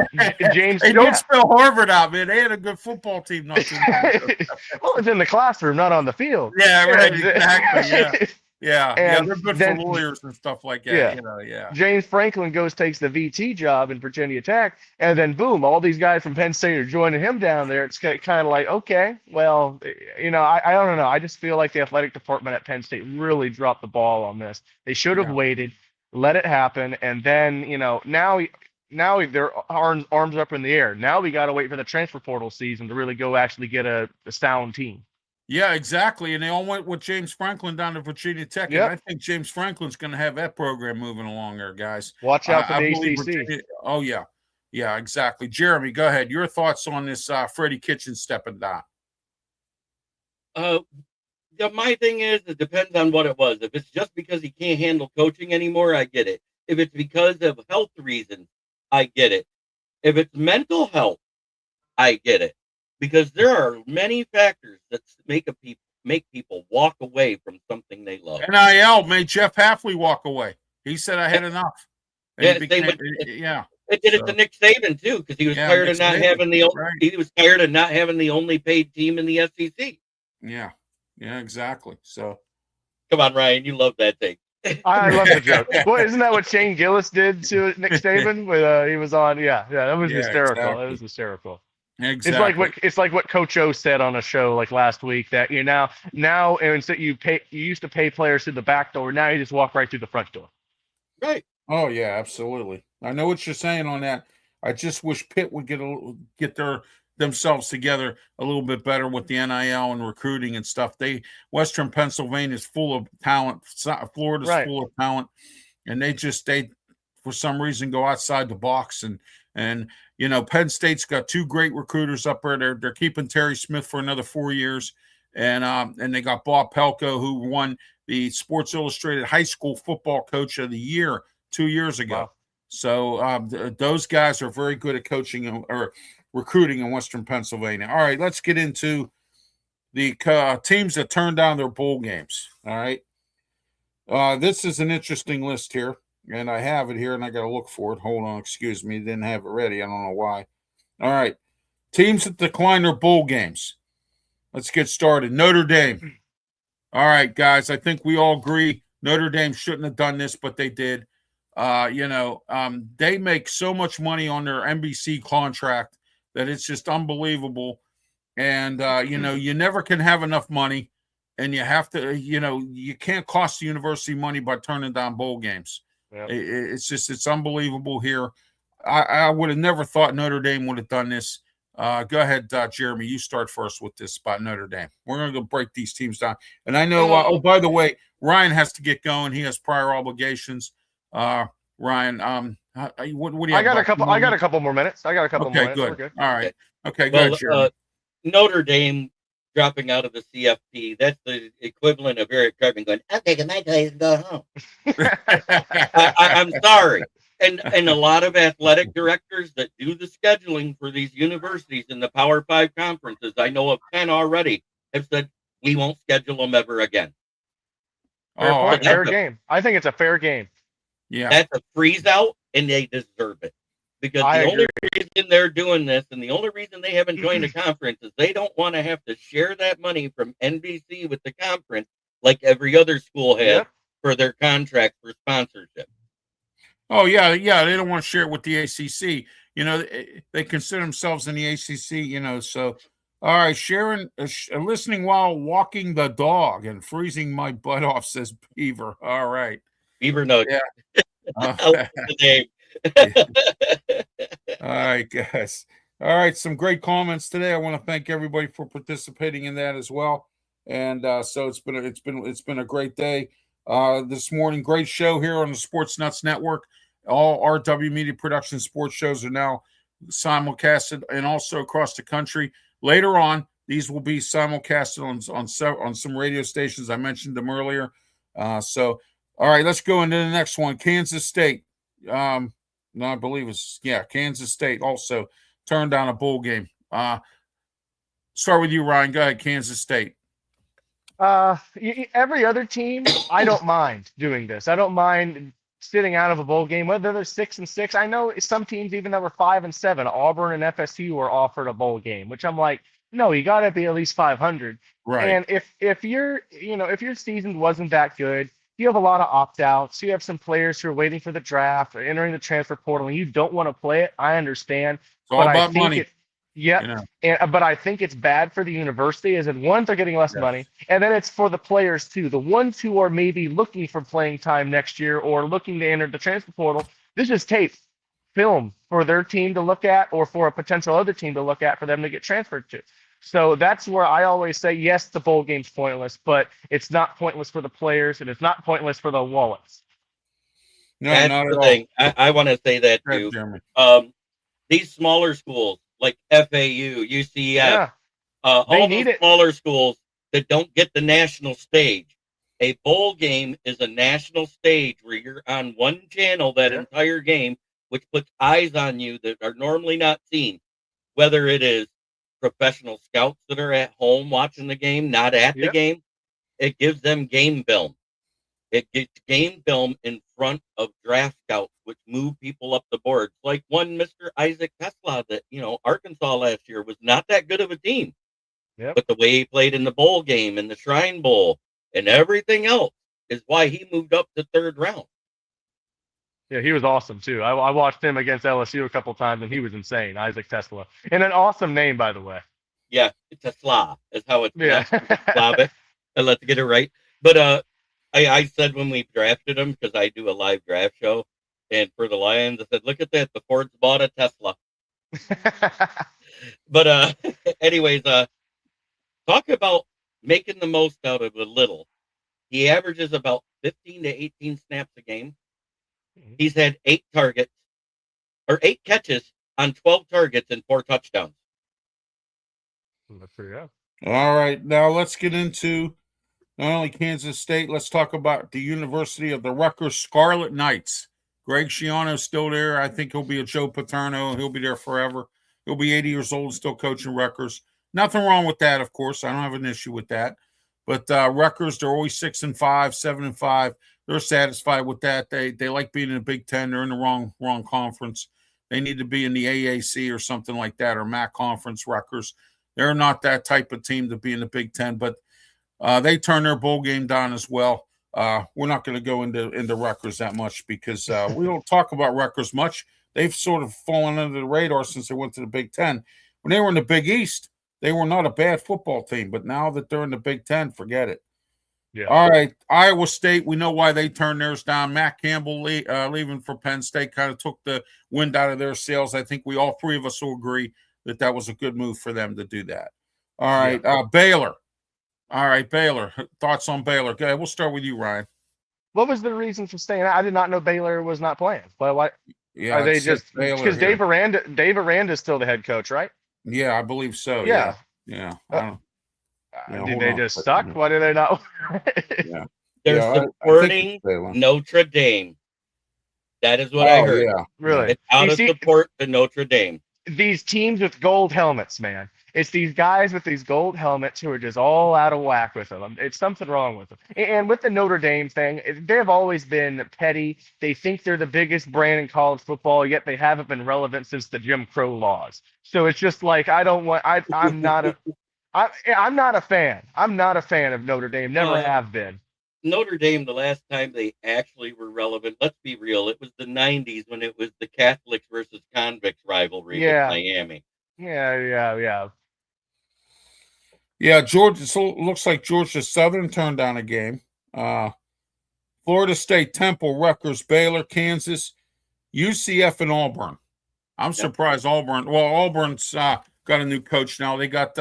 James, hey, don't spell Harvard out, man. They had a good football team not too long ago. Well, it's in the classroom, not on the field. Yeah, right. Exactly. Yeah. And they're good for lawyers and stuff like that. James Franklin takes the VT job in Virginia Tech, and then boom, all these guys from Penn State are joining him down there. It's kind of like, okay, well, I don't know. I just feel like the athletic department at Penn State really dropped the ball on this. They should have waited, let it happen, and then now their arms up in the air. Now we got to wait for the transfer portal season to really go actually get a sound team. Yeah, exactly. And they all went with James Franklin down to Virginia Tech. Yep. And I think James Franklin's going to have that program moving along there, guys. Watch out for the ACC. Oh, yeah. Yeah, exactly. Jeremy, go ahead. Your thoughts on this Freddie Kitchens stepping down? My thing is, it depends on what it was. If it's just because he can't handle coaching anymore, I get it. If it's because of health reasons, I get it. If it's mental health, I get it. Because there are many factors that make people walk away from something they love. NIL made Jeff Hafley walk away. He said, "I had enough." It did it to Nick Saban too, because he was tired of not having the only paid team in the SEC. Yeah, exactly. So, come on, Ryan, you love that thing. I love the joke. Well, isn't that what Shane Gillis did to Nick Saban when he was on? Yeah, that was hysterical. Exactly. That was hysterical. Exactly. It's like what Coach O said on a show like last week, that now instead you used to pay players through the back door, now you just walk right through the front door. Right. Oh yeah, absolutely. I know what you're saying on that. I just wish Pitt would get themselves together a little bit better with the NIL and recruiting and stuff. Western Pennsylvania is full of talent. Florida's full of talent, and they for some reason go outside the box and Penn State's got two great recruiters up there. They're keeping Terry Smith for another 4 years, and they got Bob Pelko, who won the Sports Illustrated High School Football Coach of the Year 2 years ago. Wow. So those guys are very good at coaching or recruiting in Western Pennsylvania. All right, let's get into the teams that turned down their bowl games. All right, this is an interesting list here. And I have it here, and I got to look for it. Hold on. Excuse me. Didn't have it ready. I don't know why. All right. Teams that decline their bowl games. Let's get started. Notre Dame. All right, guys. I think we all agree Notre Dame shouldn't have done this, but they did. They make so much money on their NBC contract that it's just unbelievable. And, you never can have enough money, and you have to, you can't cost the university money by turning down bowl games. Yep. It's unbelievable here. I would have never thought Notre Dame would have done this. Go ahead, Jeremy. You start first with this about Notre Dame. We're going to break these teams down. And I know, by the way, Ryan has to get going. He has prior obligations. Ryan, what do you have? I got a couple more minutes. Okay, good. All right. Okay, go ahead, Jeremy. Notre Dame dropping out of the CFP, that's the equivalent of Eric Cartman going, "I'm taking my toys and go home." I'm sorry. And a lot of athletic directors that do the scheduling for these universities in the Power 5 conferences, I know of 10 already, have said, we won't schedule them ever again. Fair game. I think it's a fair game. Yeah. That's a freeze out, and they deserve it. Because only reason they're doing this, and the only reason they haven't joined the conference, is they don't want to have to share that money from NBC with the conference like every other school has for their contract for sponsorship. Oh, yeah. They don't want to share it with the ACC. They consider themselves in the ACC, so. All right, Sharon, listening while walking the dog and freezing my butt off, says Beaver. All right. Beaver note. Yeah. I love the name. All right, guys. All right, some great comments today. I want to thank everybody for participating in that as well. And so it's been a great day this morning. Great show here on the Sports Nuts Network. All RW Media Production sports shows are now simulcasted and also across the country. Later on, these will be simulcasted on some radio stations. I mentioned them earlier. So, all right, let's go into the next one. Kansas State. No, I believe it's Kansas State also turned down a bowl game. Start with you, Ryan. Go ahead, Kansas State. Every other team, I don't mind doing this. I don't mind sitting out of a bowl game, whether they're 6-6. I know some teams, even that were 5-7, Auburn and FSU were offered a bowl game, which I'm like, no, you got to be at least 500. Right. And if your season wasn't that good, you have a lot of opt-outs. You have some players who are waiting for the draft or entering the transfer portal, and you don't want to play it. I understand. It's all about money. But I think it's bad for the university, as in one, they're getting less money, and then it's for the players too. The ones who are maybe looking for playing time next year or looking to enter the transfer portal, this is tape, film for their team to look at or for a potential other team to look at for them to get transferred to. So that's where I always say, yes, the bowl game's pointless, but it's not pointless for the players and it's not pointless for the wallets. No, that's not the thing. I want to say that too. These smaller schools, like FAU, UCF, all those smaller schools that don't get the national stage. A bowl game is a national stage where you're on one channel that entire game, which puts eyes on you that are normally not seen. Whether it is professional scouts that are at home watching the game, not at the game, it gives them game film. It gets game film in front of draft scouts, which move people up the board. Like one Mr. Isaac Tesla that, Arkansas last year was not that good of a team. But the way he played in the bowl game and the Shrine Bowl and everything else is why he moved up to third round. Yeah, he was awesome too. I watched him against LSU a couple times and he was insane. Isaac Tesla. And an awesome name, by the way. Yeah, Tesla is how it's Slavic. Let's get it right. But I said when we drafted him, because I do a live draft show, and for the Lions, I said, look at that, the Fords bought a Tesla. But anyways, talk about making the most out of a little. He averages about 15 to 18 snaps a game. He's had 8 catches on 12 targets and 4 touchdowns. That's pretty good. All right, now let's get into not only Kansas State, let's talk about the University of the Rutgers Scarlet Knights. Greg Schiano's still there. I think he'll be a Joe Paterno. He'll be there forever. He'll be 80 years old, still coaching Rutgers. Nothing wrong with that, of course. I don't have an issue with that. But Rutgers, they're always 6-5, 7-5. They're satisfied with that. They like being in the Big Ten. They're in the wrong conference. They need to be in the AAC or something like that, or MAC conference. Rutgers. They're not that type of team to be in the Big Ten, but they turn their bowl game down as well. We're not going to go into Rutgers that much because we don't talk about Rutgers much. They've sort of fallen under the radar since they went to the Big Ten. When they were in the Big East, they were not a bad football team, but now that they're in the Big Ten, forget it. Yeah. All right, Iowa State, we know why they turned theirs down. Matt Campbell leaving for Penn State kind of took the wind out of their sails. I think we all three of us will agree that was a good move for them to do that. All right, Baylor. All right, Baylor. Thoughts on Baylor? Okay, we'll start with you, Ryan. What was the reason for staying? I did not know Baylor was not playing. But what? Yeah, are they just because Dave Aranda is still the head coach, right? Yeah, I believe so. Yeah. Did they just suck? Why did they not? They're supporting Notre Dame. That is what I heard. Yeah, really. It's out of support to Notre Dame. These teams with gold helmets, man. It's these guys with these gold helmets who are just all out of whack with them. It's something wrong with them. And with the Notre Dame thing, they've always been petty. They think they're the biggest brand in college football, yet they haven't been relevant since the Jim Crow laws. So it's just like I'm not a fan. I'm not a fan of Notre Dame. Never have been. Notre Dame, the last time they actually were relevant, let's be real, it was the 90s when it was the Catholics versus convicts rivalry with Miami. Yeah. Yeah, Georgia. So looks like Georgia Southern turned down a game. Florida State, Temple, Rutgers, Baylor, Kansas, UCF, and Auburn. I'm surprised Auburn. Well, Auburn's got a new coach now. They got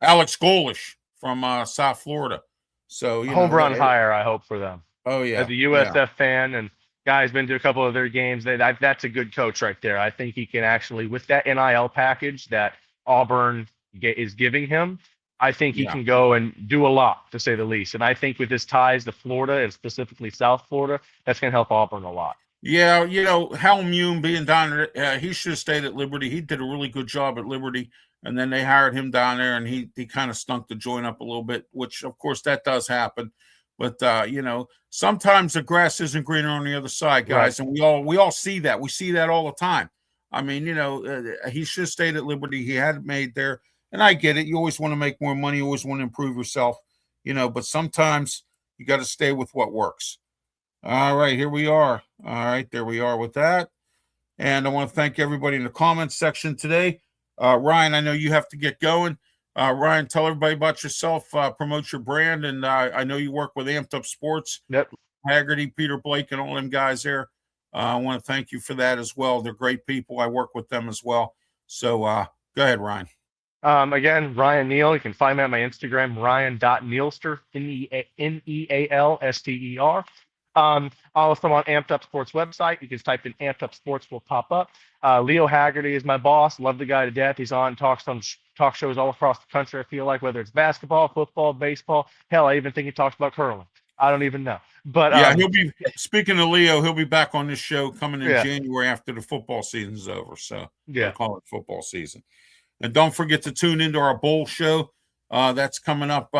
Alex Golish from South Florida. So home run hire, I hope for them. Oh yeah, as a USF fan, and Guy's been to a couple of their games. That's a good coach right there. I think he can actually, with that NIL package that Auburn is giving him, I think he Yeah. can go and do a lot, to say the least. And I think with his ties to Florida and specifically South Florida, that's going to help Auburn a lot. Yeah, Hal Mume being down there, he should have stayed at Liberty. He did a really good job at Liberty, and then they hired him down there, and he kind of stunk the joint up a little bit, which, of course, that does happen. But, sometimes the grass isn't greener on the other side, guys, Right. and we all see that. We see that all the time. I mean, he should have stayed at Liberty. He had it made there, and I get it. You always want to make more money. You always want to improve yourself, but sometimes you got to stay with what works. All right, here we are. All right, there we are with that. And I want to thank everybody in the comments section today. Ryan, I know you have to get going. Ryan, tell everybody about yourself, promote your brand. And I know you work with Amped Up Sports. Yep. Haggerty, Peter Blake, and all them guys there. I want to thank you for that as well. They're great people. I work with them as well. So go ahead, Ryan. Again, Ryan Neal. You can find me on my Instagram, ryan.nealster, Nealster. Also on Amped Up Sports website. You can type in Amped Up Sports, will pop up. Leo Haggerty is my boss. Love the guy to death. He's on talk shows all across the country, I feel like, whether it's basketball, football, baseball. Hell, I even think he talks about curling. I don't even know. But yeah, he'll be, speaking of Leo, he'll be back on this show coming in January after the football season's over. So call it football season. And don't forget to tune into our bowl show. That's coming up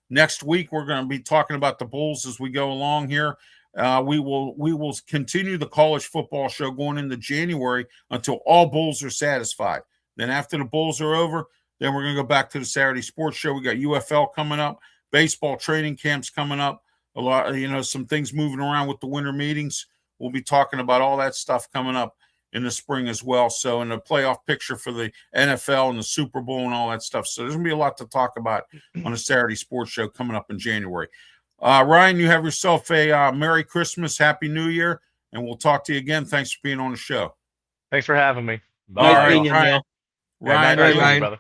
next week. We're going to be talking about the Bulls as we go along here. We will continue the college football show going into January until all Bulls are satisfied. Then after the Bulls are over, then we're going to go back to the Saturday sports show. We got UFL coming up, baseball training camps coming up. A lot, some things moving around with the winter meetings. We'll be talking about all that stuff coming up in the spring as well. So in the playoff picture for the NFL and the Super Bowl and all that stuff. So there's going to be a lot to talk about on a Saturday sports show coming up in January. Ryan, you have yourself a Merry Christmas, Happy New Year, and we'll talk to you again. Thanks for being on the show. Thanks for having me. Nice meeting you, Neil. Ryan, brother.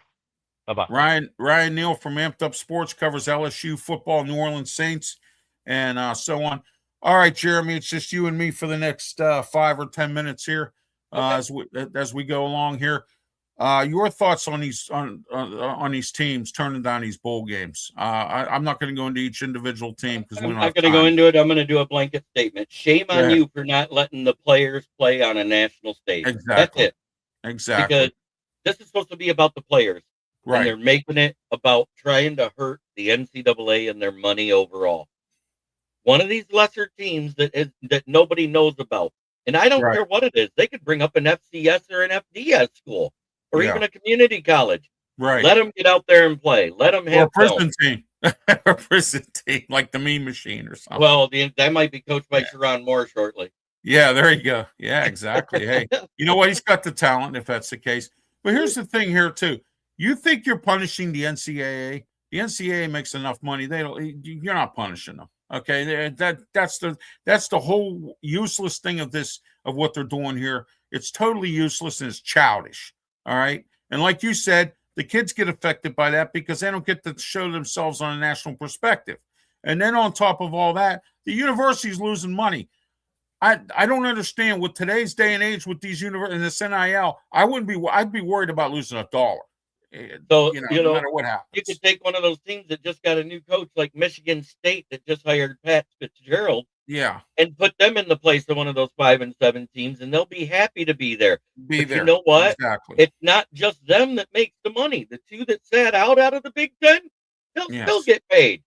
Bye-bye. Ryan Neal from Amped Up Sports covers LSU football, New Orleans Saints, and so on. All right, Jeremy, it's just you and me for the next 5 or 10 minutes here. As we go along here, your thoughts on these teams turning down these bowl games? I'm not going to go into each individual team because we're not going to go into it. I'm going to do a blanket statement. Shame on you for not letting the players play on a national stage. Exactly. That's it. Exactly. Because this is supposed to be about the players, right? And they're making it about trying to hurt the NCAA and their money overall. One of these lesser teams that nobody knows about. And I don't care what it is. They could bring up an FCS or an FDS school or even a community college. Right. Let them get out there and play. Let them have a prison team. A prison team like the Mean Machine or something. Well, that might be coached by Sharon Moore shortly. Yeah, there you go. Yeah, exactly. Hey, you know what? He's got the talent if that's the case. But here's the thing here, too. You think you're punishing the NCAA? The NCAA makes enough money. You're not punishing them. Okay, that's the whole useless thing of what they're doing here. It's totally useless and it's childish. All right, and like you said, the kids get affected by that because they don't get to show themselves on a national perspective. And then on top of all that, the university's losing money. I don't understand with today's day and age with these universities and this NIL. I'd be worried about losing $1. So, no matter what happens. You could take one of those teams that just got a new coach like Michigan State that just hired Pat Fitzgerald. Yeah. And put them in the place of one of those 5 and 7 teams, and they'll be happy to be there. But you know what? Exactly. It's not just them that makes the money. The two that sat out of the Big Ten, they'll still get paid.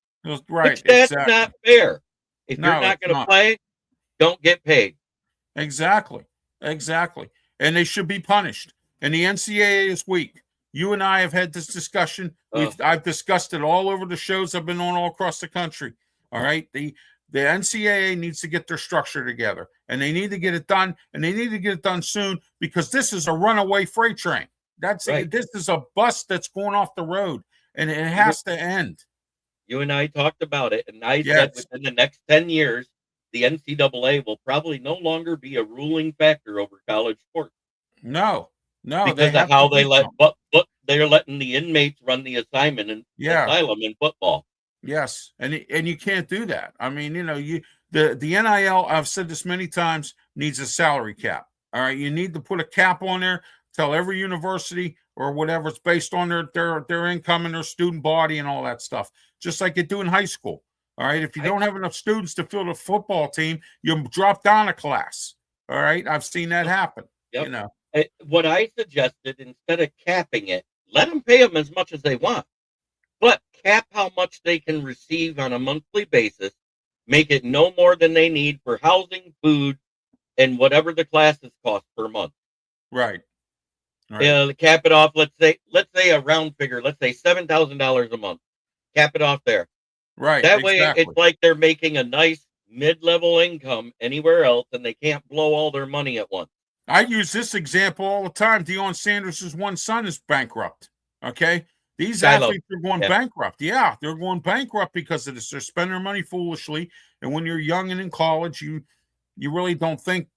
Right. Which that's not fair. If you're not going to play, don't get paid. Exactly. And they should be punished. And the NCAA is weak. You and I have had this discussion. I've discussed it all over the shows I've been on all across the country. All right. The NCAA needs to get their structure together, and they need to get it done, and they need to get it done soon because this is a runaway freight train. This is a bus that's going off the road, and it has to end. You and I talked about it, and I said within the next 10 years, the NCAA will probably no longer be a ruling factor over college sports. No, because of how they they're letting the inmates run the assignment and asylum in football. Yes, and you can't do that. I mean, The NIL, I've said this many times, needs a salary cap. All right, you need to put a cap on there. Tell every university or whatever it's based on their income and their student body and all that stuff, just like you do in high school. All right, if you don't have enough students to fill the football team, you drop down a class. All right, I've seen that happen. Yep. You know, What I suggested, instead of capping it, let them pay them as much as they want, but cap how much they can receive on a monthly basis. Make it no more than they need for housing, food, and whatever the classes cost per month. right. Right. Cap it off. Let's say a round figure. Let's say $7,000 a month. Cap it off there. Right. That way, exactly. it's like they're making a nice mid-level income anywhere else, and they can't blow all their money at once. I use this example all the time. Deion Sanders' one son is bankrupt. Okay. These athletes are going bankrupt. Yeah, they're going bankrupt because of this. They're spending their money foolishly. And when you're young and in college, you really don't think,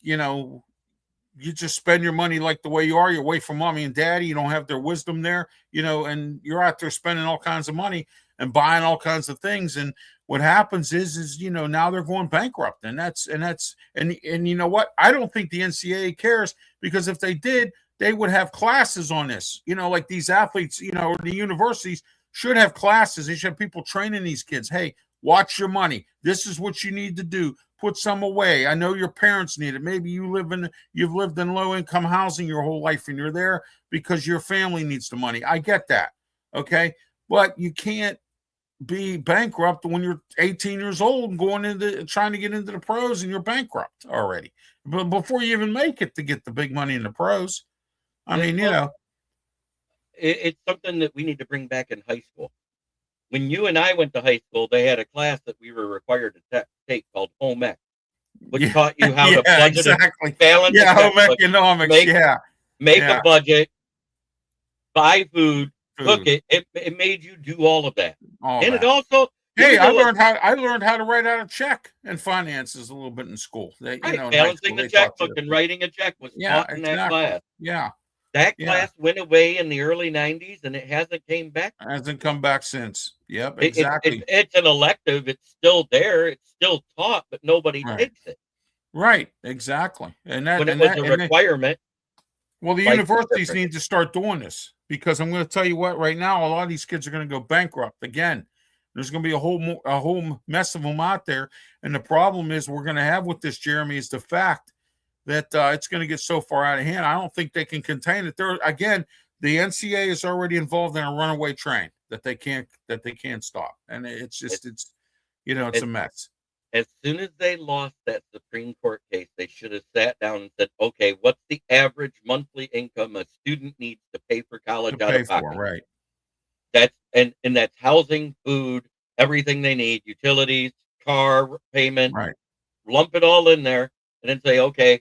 you just spend your money like the way you are. You're away from mommy and daddy. You don't have their wisdom there, and you're out there spending all kinds of money and buying all kinds of things. And what happens is now they're going bankrupt. And you know what? I don't think the NCAA cares, because if they did, they would have classes on this, like these athletes, the universities should have classes. They should have people training these kids. Hey, watch your money. This is what you need to do. Put some away. I know your parents need it. Maybe you've lived in low income housing your whole life and you're there because your family needs the money. I get that. Okay. But you can't be bankrupt when you're 18 years old and trying to get into the pros, and you're bankrupt already. But before you even make it to get the big money in the pros. I mean, it's something that we need to bring back in high school. When you and I went to high school, they had a class that we were required to take called home ec, which taught you how to budget, exactly. balance, home economics. Make a budget, buy food, cook it. It made you do all of that, it also. Hey, I learned how to write out a check and finances a little bit in school. Balancing the checkbook and writing a check was taught in that class. Yeah. That class went away in the early 90s, and it hasn't came back. It hasn't come back since. Yep, exactly. It's an elective. It's still there. It's still taught, but nobody takes it. Right, exactly. And when it was a requirement. Well, the universities need to start doing this, because I'm going to tell you what, right now, a lot of these kids are going to go bankrupt again. There's going to be a whole mess of them out there. And the problem is we're going to have with this, Jeremy, is the fact that it's going to get so far out of hand. I don't think they can contain it. The NCAA is already involved in a runaway train that they can't stop, and it's a mess. As soon as they lost that Supreme Court case, they should have sat down and said, "Okay, what's the average monthly income a student needs to pay for college out of pocket?" Right. That's housing, food, everything they need, utilities, car payment. Right. Lump it all in there, and then say, "Okay,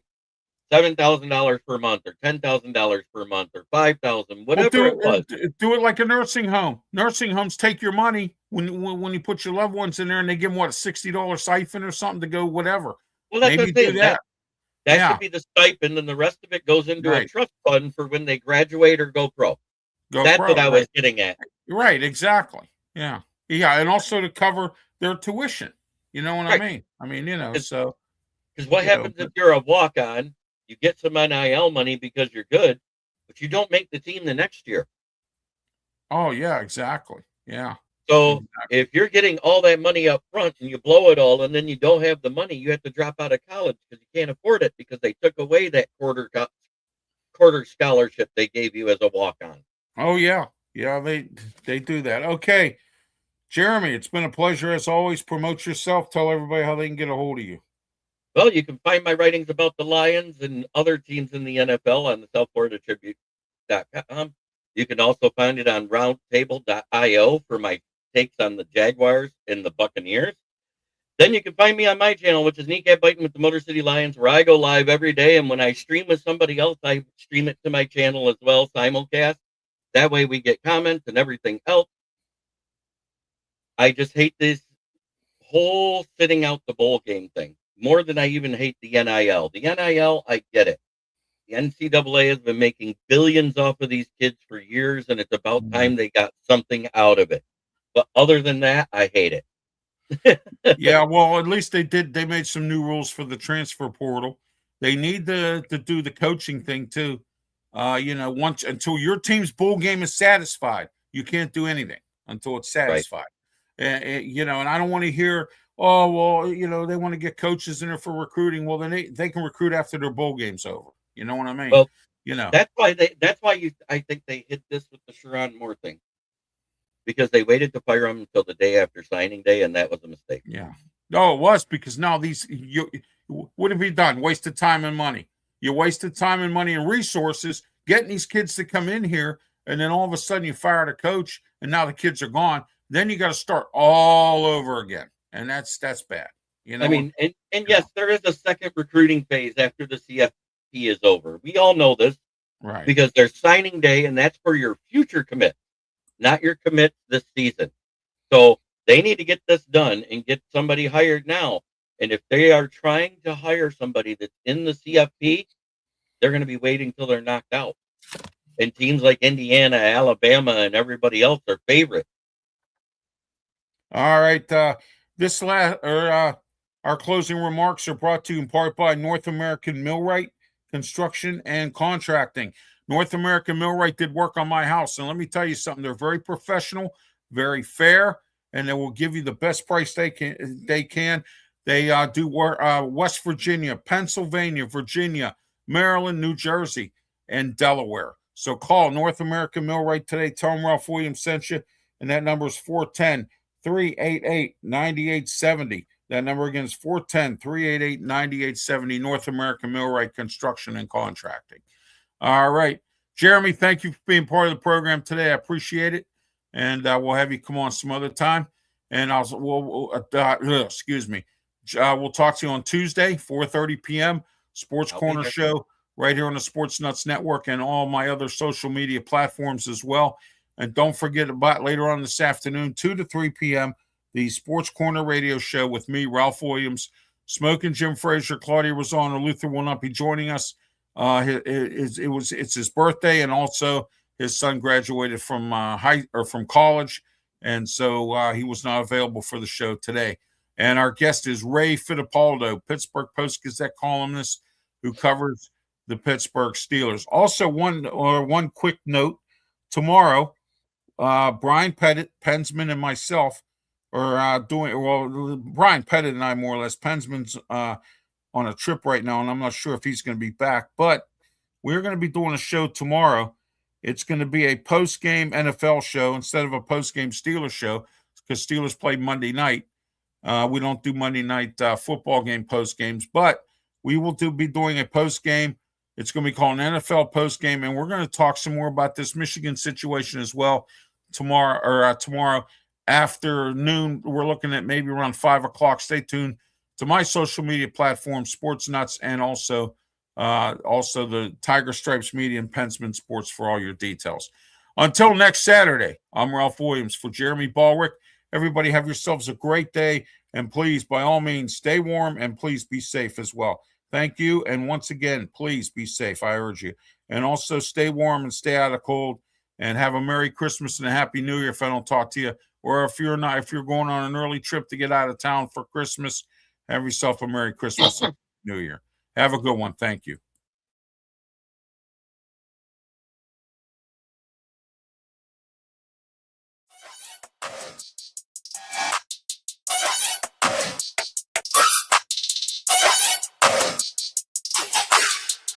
$7,000 per month, or $10,000 per month, or $5,000, whatever it was." Do it like a nursing home. Nursing homes take your money when you put your loved ones in there, and they give them a $60 siphon or something to go whatever. Well, that's maybe do that. That should be the stipend, and the rest of it goes into a trust fund for when they graduate or go pro. That's what I was getting at. Right, exactly. Yeah, and also to cover their tuition. You know what I mean? I mean, so. Because what happens if you're a walk-on? You get some NIL money because you're good, but you don't make the team the next year. Oh, yeah, exactly. Yeah. So if you're getting all that money up front and you blow it all, and then you don't have the money, you have to drop out of college because you can't afford it, because they took away that quarter scholarship they gave you as a walk-on. Oh, yeah. Yeah, they do that. Okay. Jeremy, it's been a pleasure as always. Promote yourself. Tell everybody how they can get a hold of you. Well, you can find my writings about the Lions and other teams in the NFL on the SouthFloridaTribute.com. You can also find it on roundtable.io for my takes on the Jaguars and the Buccaneers. Then you can find me on my channel, which is Kneecap Biting with the Motor City Lions, where I go live every day. And when I stream with somebody else, I stream it to my channel as well, simulcast. That way we get comments and everything else. I just hate this whole sitting out the bowl game thing more than I even hate the NIL. The NIL, I get it. The NCAA has been making billions off of these kids for years, and it's about time they got something out of it. But other than that, I hate it. Yeah, well, at least they did. They made some new rules for the transfer portal. They need to do the coaching thing too. Once until your team's bowl game is satisfied, you can't do anything until it's Right. satisfied. And I don't want to hear, oh well, they want to get coaches in there for recruiting. Well, then they can recruit after their bowl game's over. You know what I mean? Well, You know, that's why I think they hit this with the Sharon Moore thing, because they waited to fire him until the day after signing day, and that was a mistake. yeah. No, it was because now what have you done? Wasted time and money. You wasted time and money and resources getting these kids to come in here, and then all of a sudden you fired a coach, and now the kids are gone. Then you got to start all over again, and that's bad. I mean, and yes, there is a second recruiting phase after the CFP is over. We all know this, right? because there's signing day, and that's for your future commit, not your commit this season. So they need to get this done and get somebody hired now. And if they are trying to hire somebody that's in the CFP, they're going to be waiting till they're knocked out. And teams like Indiana, Alabama, and everybody else are favorites. All right. Our closing remarks are brought to you in part by North American Millwright Construction and Contracting. North American Millwright did work on my house, and let me tell you something. They're very professional, very fair, and they will give you the best price they can. They do work West Virginia, Pennsylvania, Virginia, Maryland, New Jersey, and Delaware. So call North American Millwright today. Tell them Ralph Williams sent you, and that number is 410-388-9870. That number again is 410-388-9870. North American Millwright Construction and Contracting. All right. Jeremy, thank you for being part of the program today. I appreciate it. And we'll have you come on some other time. And excuse me. We'll talk to you on Tuesday, 4:30 p.m. Sports Corner Show right here on the Sports Nuts Network and all my other social media platforms as well. And don't forget about later on this afternoon, 2 to 3 p.m., the Sports Corner Radio Show with me, Ralph Williams, Smoking Jim Frazier. Claudia Rosano Luther will not be joining us. It's his birthday, and also his son graduated from from college, and so he was not available for the show today. And our guest is Ray Fittipaldo, Pittsburgh Post-Gazette columnist who covers the Pittsburgh Steelers. Also, one quick note: tomorrow, Brian Pettit, Pensman, and myself are doing well. Brian Pettit and I, more or less. Pensman's on a trip right now, and I'm not sure if he's going to be back, but we're going to be doing a show tomorrow. It's going to be a post-game NFL show instead of a post-game Steelers show, because Steelers play Monday night. We don't do Monday night football game post-games, but we will be doing a post-game. It's going to be called an NFL post-game, and we're going to talk some more about this Michigan situation as well tomorrow afternoon. We're looking at maybe around 5 o'clock. Stay tuned to my social media platform, Sports Nuts, and also the Tiger Stripes Media and Pensman Sports for all your details. Until next Saturday, I'm Ralph Williams for Jeremy BALLREICH. Everybody have yourselves a great day, and please, by all means, stay warm and please be safe as well. Thank you, and once again, please be safe, I urge you. And also stay warm and stay out of cold, and have a Merry Christmas and a Happy New Year if I don't talk to you. Or if you're going on an early trip to get out of town for Christmas, have yourself a Merry Christmas and New Year. Have a good one. Thank you.